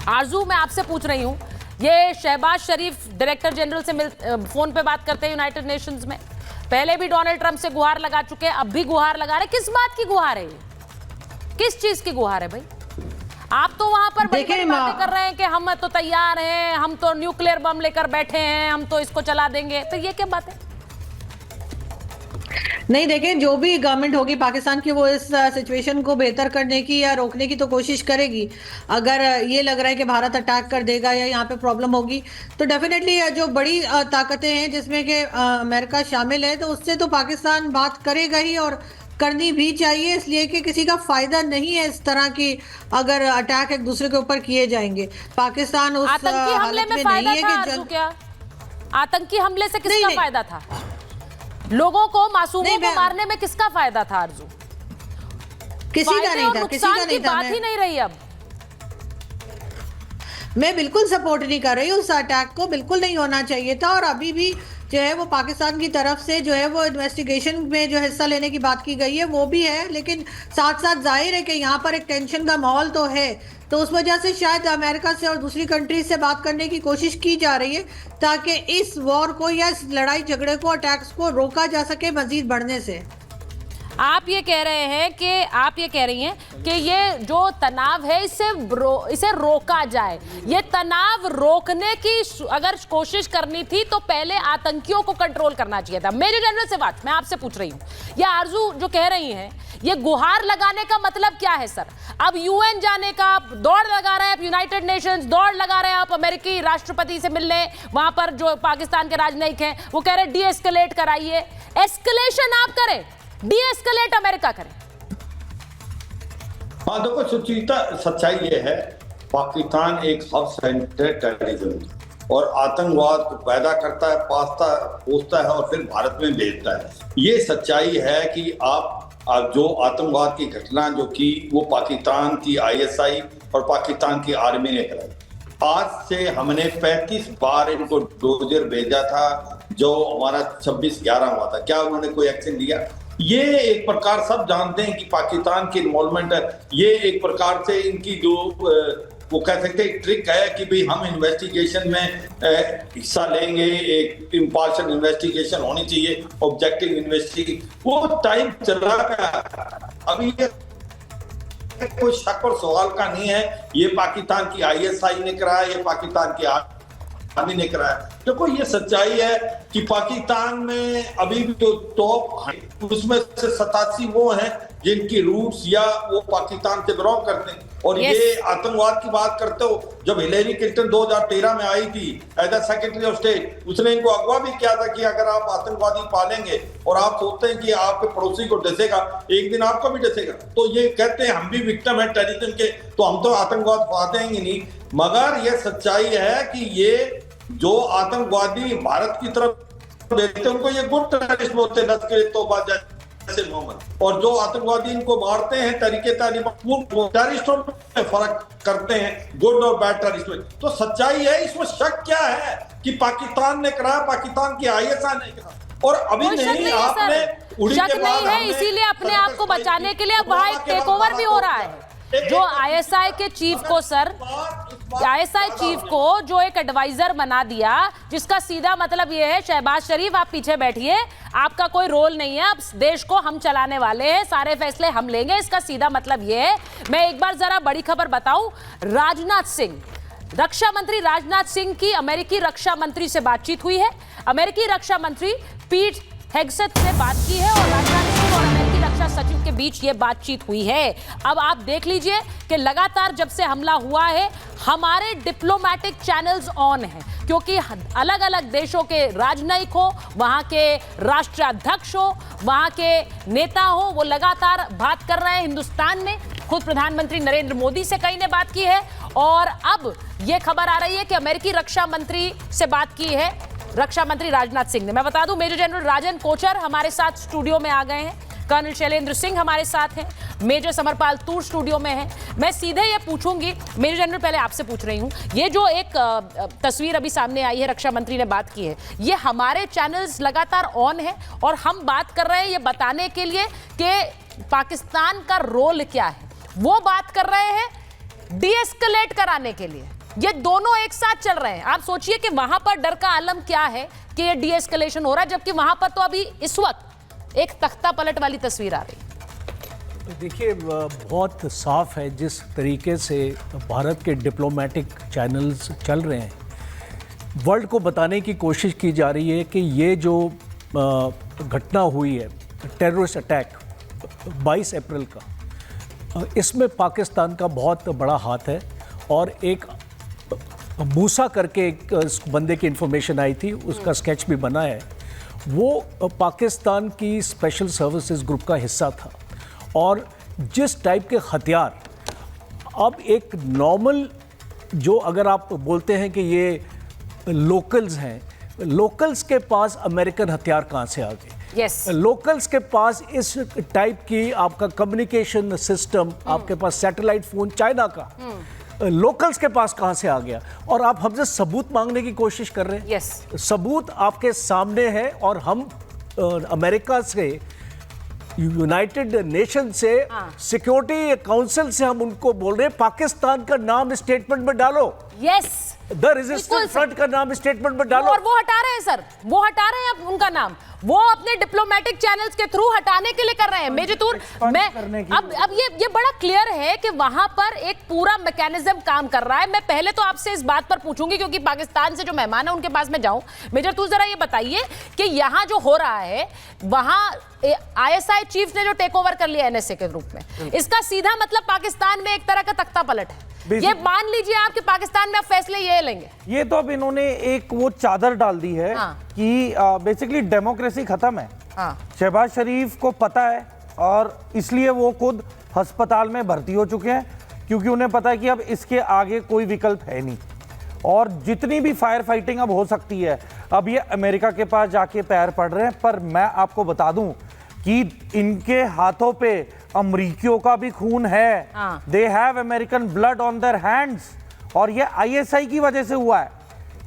आरजू, मैं आपसे पूछ रही हूँ, ये शहबाज शरीफ डायरेक्टर जनरल से फोन पे बात करते हैं यूनाइटेड नेशंस में, पहले भी डोनाल्ड ट्रंप से गुहार लगा चुके हैं, अब भी गुहार लगा रहे। किस बात की गुहार है ये? किस चीज की गुहार है भाई? आप तो वहां पर बड़ी बड़ी बातें कर रहे हैं कि हम तो तैयार हैं, हम तो न्यूक्लियर बम लेकर बैठे हैं, हम तो इसको चला देंगे, तो ये क्या बात है? नहीं, देखें, जो भी गवर्नमेंट होगी पाकिस्तान की, वो इस सिचुएशन को बेहतर करने की या रोकने की तो कोशिश करेगी। अगर ये लग रहा है कि भारत अटैक कर देगा या यहाँ पे प्रॉब्लम होगी, तो डेफिनेटली जो बड़ी ताकतें हैं जिसमें कि अमेरिका शामिल है, तो उससे तो पाकिस्तान बात करेगा ही, और करनी भी चाहिए, इसलिए कि किसी का फायदा नहीं है इस तरह की अगर अटैक एक दूसरे के ऊपर किए जाएंगे। पाकिस्तान उस आतंकी हमले में फायदा था आरजू क्या? आतंकी हमले से किसका फायदा था? लोगों को, मासूमों को मारने में किसका फायदा था आरजू? किसी का नहीं था, किसी का नहीं था। बात ही नहीं रही। अब मैं बिल्कुल सपोर्ट नहीं कर रही उस अटैक को, बिल्कुल नहीं होना चाहिए था। और अभी भी जो है वो पाकिस्तान की तरफ से जो है वो इन्वेस्टिगेशन में जो हिस्सा लेने की बात की गई है वो भी है, लेकिन साथ साथ जाहिर है कि यहाँ पर एक टेंशन का माहौल तो है, तो उस वजह से शायद अमेरिका से और दूसरी कंट्रीज से बात करने की कोशिश की जा रही है ताकि इस वॉर को या इस लड़ाई झगड़े को, अटैक्स को रोका जा सके मजीद बढ़ने से। आप ये कह रहे हैं कि आप ये कह रही हैं कि ये जो तनाव है इसे रोका जाए। ये तनाव रोकने की अगर कोशिश करनी थी तो पहले आतंकियों को कंट्रोल करना चाहिए था। मेजर जनरल से बात मैं आपसे पूछ रही हूँ, ये आरजू जो कह रही हैं, ये गुहार लगाने का मतलब क्या है सर? अब यूएन जाने का दौड़ लगा रहे हैं, यूनाइटेड नेशंस दौड़ लगा रहे हैं, आप अमेरिकी राष्ट्रपति से मिलने, वहां पर जो पाकिस्तान के राजनयिक हैं वो कह रहे हैं डी एस्केलेट कराइए। एस्केलेशन आप करें, डी एस्केलेट अमेरिका करे। हाँ देखो सुचिता, सच्चाई ये है, पाकिस्तान एक सब सेंटर्ड टेररिज्म और आतंकवाद को पैदा करता है, पोसता है और फिर भारत में भेजता है। ये सच्चाई है कि आप जो आतंकवाद की घटना जो की वो पाकिस्तान की आईएसआई और पाकिस्तान की आर्मी ने कराई। आज से हमने 35 बार इनको डोजर भेजा था, जो हमारा 26/11 हुआ था, क्या उन्होंने कोई एक्शन लिया? ये एक प्रकार सब जानते हैं कि पाकिस्तान की इन्वॉल्वमेंट है। ये एक प्रकार से इनकी जो वो कह सकते हैं ट्रिक है कि भाई हम इन्वेस्टिगेशन में हिस्सा लेंगे, एक इम्पार्शियल इन्वेस्टिगेशन होनी चाहिए, ऑब्जेक्टिव इन्वेस्टिगेशन। वो टाइम चला गया, अभी ये कोई शक और सवाल का नहीं है। ये पाकिस्तान की आईएसआई ने कराया, ये पाकिस्तान की आर्मी ने कराया। देखो ये सच्चाई है कि पाकिस्तान में अभी भी जो टॉप उसमें से 87 वो हैं जिनकी रूट्स या वो पाकिस्तान से बिलोंग करते हैं। और ये आतंकवाद की बात करते हो, जब हिलेरी क्लिंटन 2013 में आई थी as a secretary of state, उसने इनको अगवा भी किया था कि अगर आप आतंकवादी पालेंगे और आप सोचते हैं कि आपके पड़ोसी को डसेगा, एक दिन आपको भी डसेगा। तो ये कहते हैं हम भी विक्टिम है टेररिज्म के, तो हम तो आतंकवाद पाते हैं ही नहीं। मगर ये सच्चाई है कि ये जो आतंकवादी भारत की तरफ भेजते हैं उनको ये गुड टेररिस्ट बोलते हैं, लश्कर-ए-तौबा जैसे मोहम्मद, और जो आतंकवादी इनको मारते हैं तरीके तालिबान, वो टेररिस्टों में फर्क करते हैं, गुड और बैड टेररिस्ट में। तो सच्चाई है, इसमें शक क्या है कि पाकिस्तान ने कराया, पाकिस्तान की आईएसआई ने कराया। और अभी नहीं आपने उड़ी के बाद है, इसीलिए अपने आप को बचाने के लिए अब वहां एक टेक ओवर भी हो रहा है। जो आईएसआई के चीफ को सर, आईएसआई चीफ को जो एक एडवाइजर बना दिया, जिसका सीधा मतलब यह है शहबाज शरीफ आप पीछे बैठिए, आपका कोई रोल नहीं है, अब देश को हम चलाने वाले हैं, सारे फैसले हम लेंगे, इसका सीधा मतलब यह है। मैं एक बार जरा बड़ी खबर बताऊं, राजनाथ सिंह, रक्षा मंत्री राजनाथ सिंह की अमेरिकी रक्षा मंत्री से बातचीत हुई है। अमेरिकी रक्षा मंत्री पीट हेगसेथ से बात की है और राजनाथ सिंह और अमेरिकी रक्षा सचिव के बीच ये बातचीत हुई है। अब आप देख लीजिए कि लगातार जब से हमला हुआ है हमारे डिप्लोमैटिक चैनल्स ऑन हैं, क्योंकि अलग अलग देशों के राजनयिक हो, वहां के राष्ट्राध्यक्ष हो, वहां के नेता हो, वो लगातार बात कर रहे हैं हिंदुस्तान में। खुद प्रधानमंत्री नरेंद्र मोदी से कई ने बात की है और अब ये खबर आ रही है कि अमेरिकी रक्षा मंत्री से बात की है रक्षा मंत्री राजनाथ सिंह ने। मैं बता दूं, मेजर जनरल राजन कोचर हमारे साथ स्टूडियो में आ गए हैं, कर्नल शैलेंद्र सिंह हमारे साथ हैं, मेजर समरपाल तूर स्टूडियो में है। मैं सीधे ये पूछूंगी, मेजर जनरल पहले आपसे पूछ रही हूं, ये जो एक तस्वीर अभी सामने आई है, रक्षा मंत्री ने बात की है, ये हमारे चैनल्स लगातार ऑन है और हम बात कर रहे हैं ये बताने के लिए कि पाकिस्तान का रोल क्या है, वो बात कर रहे हैं डीएस्केलेट कराने के लिए। ये दोनों एक साथ चल रहे हैं। आप सोचिए कि वहां पर डर का आलम क्या है कि ये डीएस्केलेशन हो रहा है, जबकि वहां पर तो अभी इस वक्त एक तख्ता पलट वाली तस्वीर आ रही है। देखिए, बहुत साफ है जिस तरीके से भारत के डिप्लोमेटिक चैनल्स चल रहे हैं। वर्ल्ड को बताने की कोशिश की जा रही है कि ये जो घटना हुई है, टेररिस्ट अटैक 22 अप्रैल का, इसमें पाकिस्तान का बहुत बड़ा हाथ है। और एक मूसा करके एक बंदे की इन्फॉर्मेशन आई थी, उसका स्केच भी बना है। वो पाकिस्तान की स्पेशल सर्विसेज ग्रुप का हिस्सा था। और जिस टाइप के हथियार, अब एक नॉर्मल, जो अगर आप बोलते हैं कि ये लोकल्स हैं, लोकल्स के पास अमेरिकन हथियार कहाँ से आ गए? यस, लोकल्स के पास इस टाइप की आपका कम्युनिकेशन सिस्टम, आपके पास सैटेलाइट फोन चाइना का, लोकल्स के पास कहाँ से आ गया? और आप हमसे सबूत मांगने की कोशिश कर रहे हैं। यस, सबूत आपके सामने है। और हम अमेरिका से, यूनाइटेड नेशन से, सिक्योरिटी काउंसिल से हम उनको बोल रहे हैं पाकिस्तान का नाम स्टेटमेंट में डालो। यस, द रेजिस्टेंस फ्रंट का नाम स्टेटमेंट में डालो। और वो हटा रहे हैं सर, वो हटा रहे हैं अब उनका नाम, वो अपने डिप्लोमेटिक चैनल्स के थ्रू हटाने के लिए कर रहे हैं। मेजर तूर, मैं अब ये बड़ा क्लियर है कि वहां पर एक पूरा मैकेनिज्म काम कर रहा है। मैं पहले तो आपसे इस बात पर पूछूंगी, क्योंकि पाकिस्तान से जो मेहमान है उनके पास मैं जाऊं। मेजर तूर, जरा ये बताइए कि यहां जो हो रहा है, वहां आईएसआई चीफ ने जो टेक ओवर कर लिया एनएसए के रूप में, इसका सीधा मतलब पाकिस्तान में एक तरह का तख्ता पलट है। ये मान लीजिए आप कि पाकिस्तान में अब फैसले ये लेंगे। ये तो अब इन्होंने एक वो चादर डाल दी है कि बेसिकली डेमोक्रेसी खत्म है। शहबाज शरीफ को पता है और इसलिए वो खुद अस्पताल में भर्ती हो चुके हैं, क्योंकि उन्हें पता है कि अब इसके आगे कोई विकल्प है नहीं। और जितनी भी फायर फाइटिंग अब हो सकती है, अब ये अमेरिका के पास जाके पैर पड़ रहे हैं। पर मैं आपको बता दूं कि इनके हाथों पे अमरीकियों का भी खून है। They have American blood on their hands. और ये आईएसआई की वजह से हुआ है।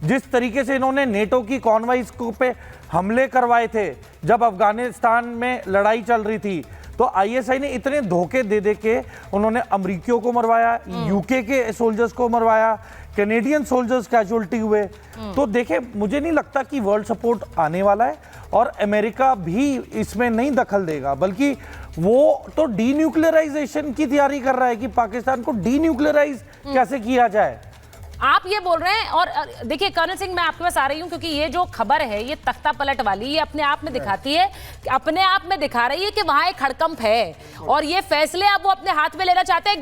जिस तरीके से इन्होंने नेटो की कॉन्वॉइस पे हमले करवाए थे जब अफगानिस्तान में लड़ाई चल रही थी, तो आईएसआई ने इतने धोखे दे दे के उन्होंने अमरीकियों को मरवाया, यूके के सोल्जर्स को मरवाया, कैनेडियन सोल्जर्स कैजुअल्टी हुए। तो देखे, मुझे नहीं लगता कि वर्ल्ड सपोर्ट आने वाला है और अमेरिका भी इसमें नहीं दखल देगा, बल्कि वो तो डीन्यूक्लियराइजेशन की तैयारी कर रहा है कि पाकिस्तान को डीन्यूक्लियराइज कैसे किया जाए। आप ये बोल रहे हैं। और देखिए कर्नल सिंह, मैं आपके पास आ रही हूं, क्योंकि ये जो खबर है, ये तख्ता पलट वाली, ये अपने आप में दिखाती है, अपने आप में दिखा रही है कि वहां एक हड़कंप है और ये फैसले अब वो अपने हाथ में लेना चाहते हैं।